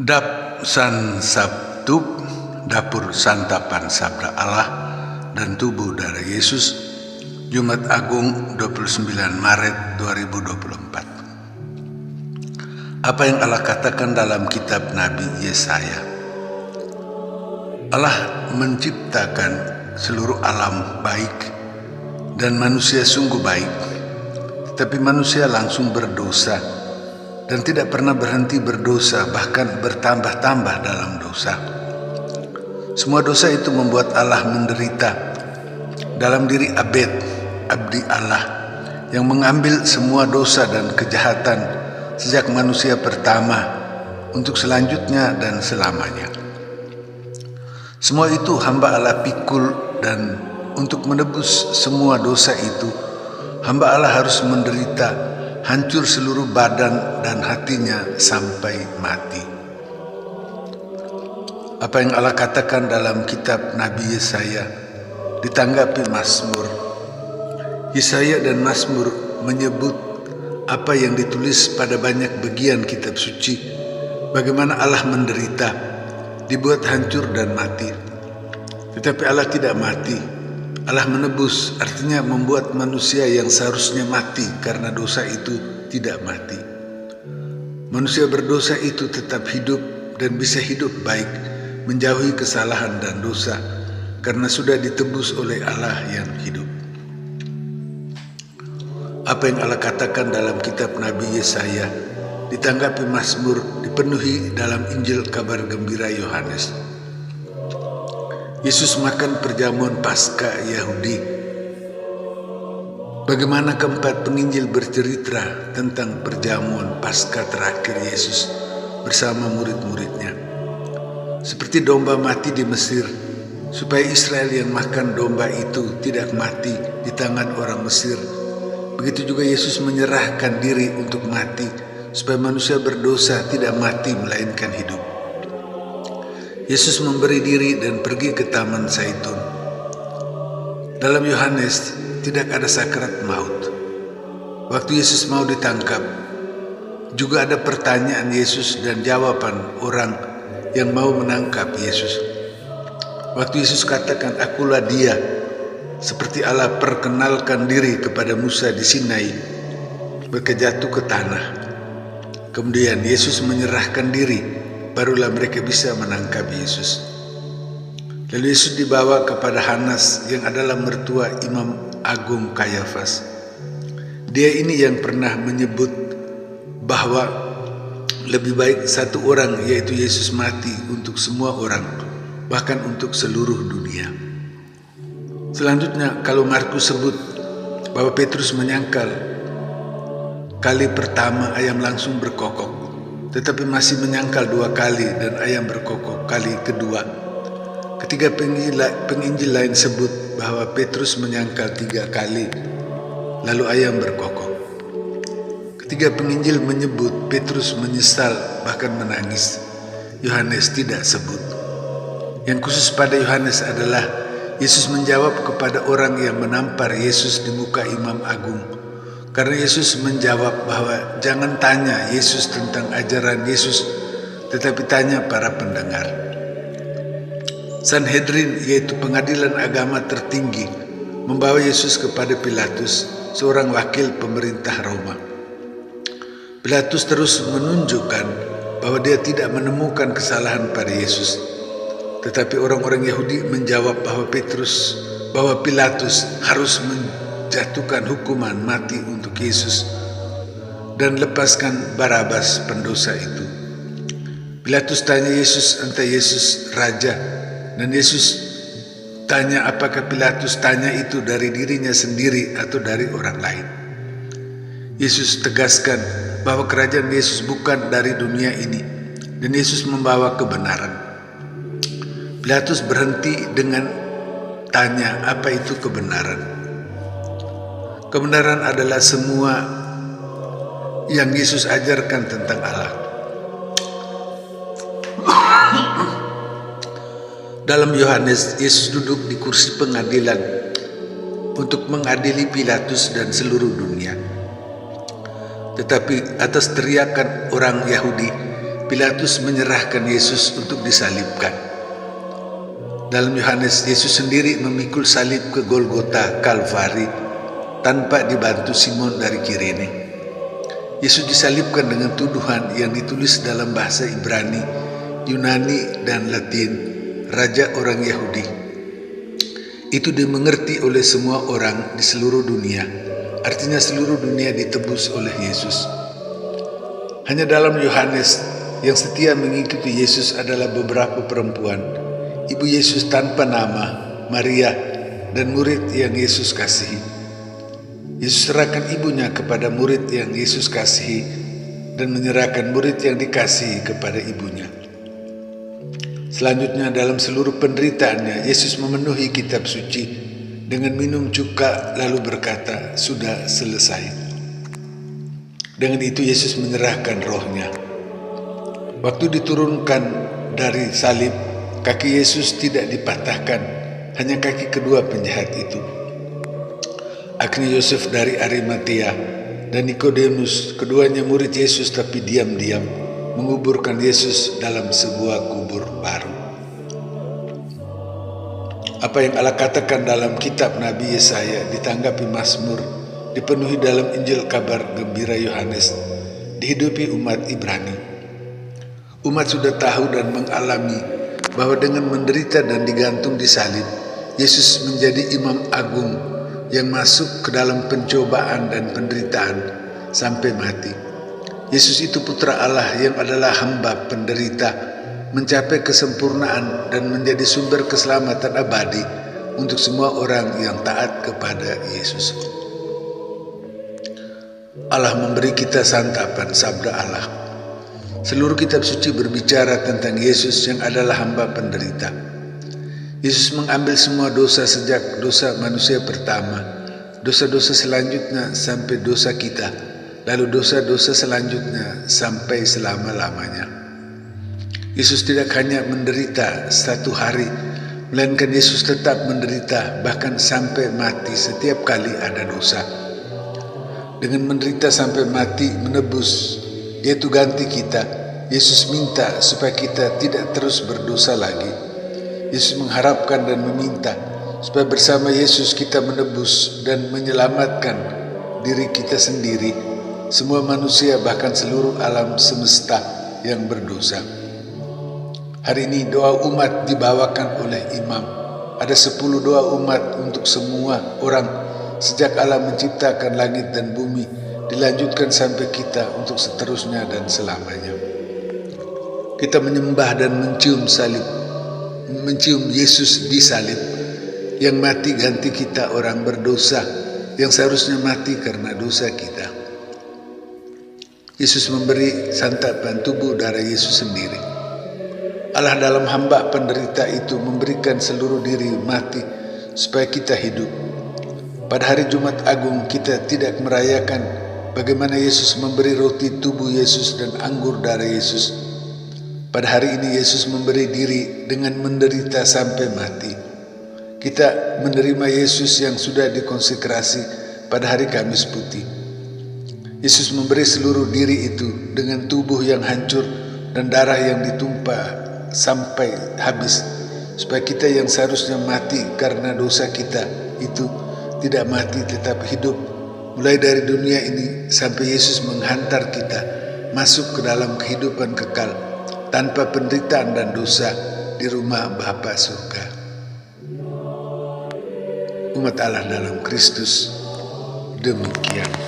Dap San Sabtu, Dapur Santapan Sabda Allah dan Tubuh Darah Yesus, Jumat Agung 29 Maret 2024. Apa yang Allah katakan dalam kitab Nabi Yesaya? Allah menciptakan seluruh alam baik dan manusia sungguh baik, tetapi manusia langsung berdosa dan tidak pernah berhenti berdosa, bahkan bertambah-tambah dalam dosa. Semua dosa itu membuat Allah menderita dalam diri Abed, abdi Allah, yang mengambil semua dosa dan kejahatan sejak manusia pertama untuk selanjutnya dan selamanya. Semua itu hamba Allah pikul, dan untuk menebus semua dosa itu hamba Allah harus menderita, hancur seluruh badan dan hatinya sampai mati. Apa yang Allah katakan dalam kitab Nabi Yesaya ditanggapi Mazmur. Yesaya dan Mazmur menyebut apa yang ditulis pada banyak bagian kitab suci, bagaimana Allah menderita, dibuat hancur dan mati. Tetapi Allah tidak mati. Allah menebus, artinya membuat manusia yang seharusnya mati karena dosa itu tidak mati. Manusia berdosa itu tetap hidup dan bisa hidup baik, menjauhi kesalahan dan dosa karena sudah ditebus oleh Allah yang hidup. Apa yang Allah katakan dalam kitab Nabi Yesaya ditanggapi Mazmur dipenuhi dalam Injil Kabar Gembira Yohanes. Yesus makan perjamuan Paskah Yahudi. Bagaimana keempat penginjil bercerita tentang perjamuan Paskah terakhir Yesus bersama murid-muridnya. Seperti domba mati di Mesir, supaya Israel yang makan domba itu tidak mati di tangan orang Mesir. Begitu juga Yesus menyerahkan diri untuk mati, supaya manusia berdosa tidak mati melainkan hidup. Yesus memberi diri dan pergi ke Taman Zaitun. Dalam Yohanes tidak ada sakrat maut. Waktu Yesus mau ditangkap, juga ada pertanyaan Yesus dan jawaban orang yang mau menangkap Yesus. Waktu Yesus katakan, "Akulah Dia," seperti Allah perkenalkan diri kepada Musa di Sinai, mereka jatuh ke tanah. Kemudian Yesus menyerahkan diri, barulah mereka bisa menangkap Yesus. Lalu Yesus dibawa kepada Hanas yang adalah mertua Imam Agung Kayafas. Dia ini yang pernah menyebut bahwa lebih baik satu orang, yaitu Yesus, mati untuk semua orang, bahkan untuk seluruh dunia. Selanjutnya, kalau Markus sebut bahwa Petrus menyangkal kali pertama ayam langsung berkokok, tetapi masih menyangkal 2 kali dan ayam berkokok kali kedua. Ketiga penginjil lain sebut bahwa Petrus menyangkal 3 kali, lalu ayam berkokok. Ketiga penginjil menyebut Petrus menyesal, bahkan menangis. Yohanes tidak sebut. Yang khusus pada Yohanes adalah Yesus menjawab kepada orang yang menampar Yesus di muka Imam Agung. Karena Yesus menjawab bahwa jangan tanya Yesus tentang ajaran Yesus, tetapi tanya para pendengar. Sanhedrin, yaitu pengadilan agama tertinggi, membawa Yesus kepada Pilatus, seorang wakil pemerintah Roma. Pilatus terus menunjukkan bahwa dia tidak menemukan kesalahan pada Yesus. Tetapi orang-orang Yahudi menjawab bahwa Pilatus harus menjatuhkan hukuman mati untuk Yesus dan lepaskan Barabas pendosa itu. Pilatus tanya Yesus, entah Yesus raja, dan Yesus tanya apakah Pilatus tanya itu dari dirinya sendiri atau dari orang lain. Yesus tegaskan bahwa kerajaan Yesus bukan dari dunia ini, dan Yesus membawa kebenaran. Pilatus berhenti dengan tanya, apa itu kebenaran? Kebenaran adalah semua yang Yesus ajarkan tentang Allah. Dalam Yohanes, Yesus duduk di kursi pengadilan untuk mengadili Pilatus dan seluruh dunia. Tetapi atas teriakan orang Yahudi, Pilatus menyerahkan Yesus untuk disalibkan. Dalam Yohanes, Yesus sendiri memikul salib ke Golgota Kalvari tanpa dibantu Simon dari Kirene. Yesus disalibkan dengan tuduhan yang ditulis dalam bahasa Ibrani, Yunani, dan Latin, Raja orang Yahudi. Itu dimengerti oleh semua orang di seluruh dunia. Artinya seluruh dunia ditebus oleh Yesus. Hanya dalam Yohanes yang setia mengikuti Yesus adalah beberapa perempuan, ibu Yesus tanpa nama, Maria, dan murid yang Yesus kasihi. Yesus serahkan ibunya kepada murid yang Yesus kasihi dan menyerahkan murid yang dikasihi kepada ibunya. Selanjutnya dalam seluruh penderitaannya, Yesus memenuhi kitab suci dengan minum cuka lalu berkata, "Sudah selesai." Dengan itu Yesus menyerahkan rohnya. Waktu diturunkan dari salib, kaki Yesus tidak dipatahkan, hanya kaki kedua penjahat itu. Akhirnya Yosef dari Arimatea dan Nikodemus, keduanya murid Yesus tapi diam-diam, menguburkan Yesus dalam sebuah kubur baru. Apa yang Allah katakan dalam kitab Nabi Yesaya ditanggapi Mazmur, dipenuhi dalam Injil kabar gembira Yohanes, dihidupi umat Ibrani. Umat sudah tahu dan mengalami bahwa dengan menderita dan digantung di salib, Yesus menjadi imam agung yang masuk ke dalam pencobaan dan penderitaan sampai mati. Yesus itu putra Allah yang adalah hamba penderita, mencapai kesempurnaan dan menjadi sumber keselamatan abadi untuk semua orang yang taat kepada Yesus. Allah memberi kita santapan sabda Allah. Seluruh kitab suci berbicara tentang Yesus yang adalah hamba penderita. Yesus mengambil semua dosa sejak dosa manusia pertama, dosa-dosa selanjutnya sampai dosa kita, lalu dosa-dosa selanjutnya sampai selama-lamanya. Yesus tidak hanya menderita satu hari, melainkan Yesus tetap menderita bahkan sampai mati setiap kali ada dosa. Dengan menderita sampai mati menebus, yaitu ganti kita, Yesus minta supaya kita tidak terus berdosa lagi. Yesus mengharapkan dan meminta supaya bersama Yesus kita menebus dan menyelamatkan diri kita sendiri, semua manusia bahkan seluruh alam semesta yang berdosa. Hari ini doa umat dibawakan oleh imam. Ada 10 doa umat untuk semua orang sejak Allah menciptakan langit dan bumi, dilanjutkan sampai kita untuk seterusnya dan selamanya. Kita menyembah dan mencium salib, mencium Yesus di salib, yang mati ganti kita orang berdosa, yang seharusnya mati karena dosa kita. Yesus memberi santapan tubuh darah Yesus sendiri. Allah dalam hamba penderita itu memberikan seluruh diri mati supaya kita hidup. Pada hari Jumat Agung kita tidak merayakan bagaimana Yesus memberi roti tubuh Yesus dan anggur darah Yesus. Pada hari ini Yesus memberi diri dengan menderita sampai mati. Kita menerima Yesus yang sudah dikonsekrasi pada hari Kamis Putih. Yesus memberi seluruh diri itu dengan tubuh yang hancur dan darah yang ditumpah sampai habis, supaya kita yang seharusnya mati karena dosa kita itu tidak mati tetap hidup, mulai dari dunia ini sampai Yesus menghantar kita masuk ke dalam kehidupan kekal tanpa penderitaan dan dosa di rumah Bapa surga. Umat Allah dalam Kristus demikian.